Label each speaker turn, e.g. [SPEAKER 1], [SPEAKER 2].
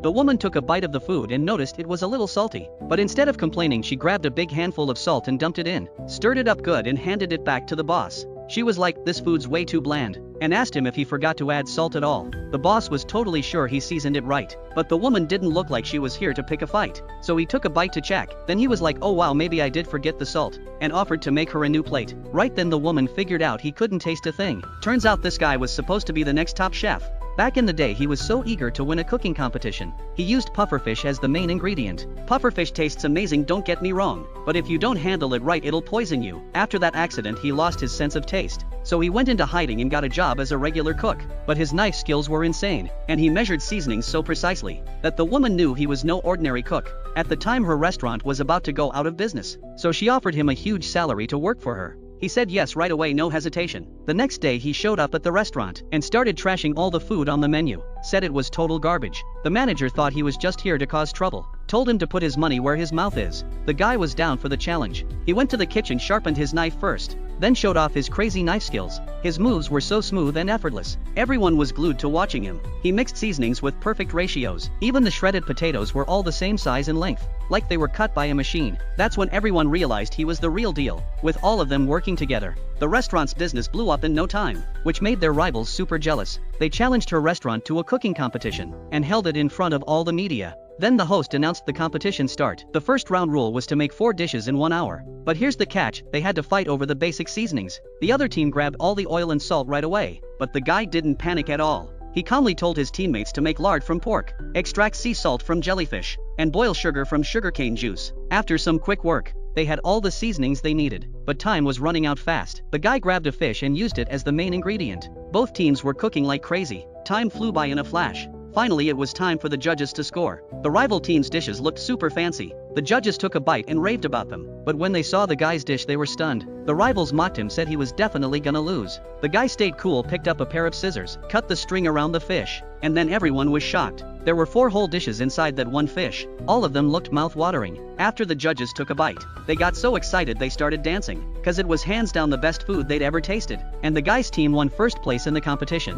[SPEAKER 1] The woman took a bite of the food and noticed it was a little salty, but instead of complaining she grabbed a big handful of salt and dumped it in, stirred it up good and handed it back to the boss. She was like, "This food's way too bland," and asked him if he forgot to add salt at all. The boss was totally sure he seasoned it right, but the woman didn't look like she was here to pick a fight, so he took a bite to check. Then he was like, "Oh wow, maybe I did forget the salt," and offered to make her a new plate. Right then the woman figured out he couldn't taste a thing. Turns out this guy was supposed to be the next top chef. Back in the day he was so eager to win a cooking competition. He used pufferfish as the main ingredient. Pufferfish tastes amazing, don't get me wrong, but if you don't handle it right it'll poison you. After that accident he lost his sense of taste, so he went into hiding and got a job as a regular cook. But his knife skills were insane, and he measured seasonings so precisely that the woman knew he was no ordinary cook. At the time her restaurant was about to go out of business, so she offered him a huge salary to work for her. He said yes right away, no hesitation. The next day he showed up at the restaurant and started trashing all the food on the menu, said it was total garbage. The manager thought he was just here to cause trouble, told him to put his money where his mouth is. The guy was down for the challenge. He went to the kitchen, sharpened his knife first, then showed off his crazy knife skills. His moves were so smooth and effortless, everyone was glued to watching him. He mixed seasonings with perfect ratios. Even the shredded potatoes were all the same size and length, like they were cut by a machine. That's when everyone realized he was the real deal. With all of them working together, the restaurant's business blew up in no time, which made their rivals super jealous. They challenged her restaurant to a cooking competition and held it in front of all the media. Then the host announced the competition start. The first round rule was to make 4 dishes in 1 hour. But here's the catch, they had to fight over the basic seasonings. The other team grabbed all the oil and salt right away, but the guy didn't panic at all. He calmly told his teammates to make lard from pork, extract sea salt from jellyfish, and boil sugar from sugarcane juice. After some quick work, they had all the seasonings they needed, but time was running out fast. The guy grabbed a fish and used it as the main ingredient. Both teams were cooking like crazy. Time flew by in a flash. Finally it was time for the judges to score. The rival team's dishes looked super fancy. The judges took a bite and raved about them, but when they saw the guy's dish they were stunned. The rivals mocked him, said he was definitely gonna lose. The guy stayed cool, picked up a pair of scissors, cut the string around the fish, and then everyone was shocked. There were 4 whole dishes inside that one fish. All of them looked mouth-watering. After the judges took a bite, they got so excited they started dancing, cause it was hands down the best food they'd ever tasted, and the guy's team won first place in the competition.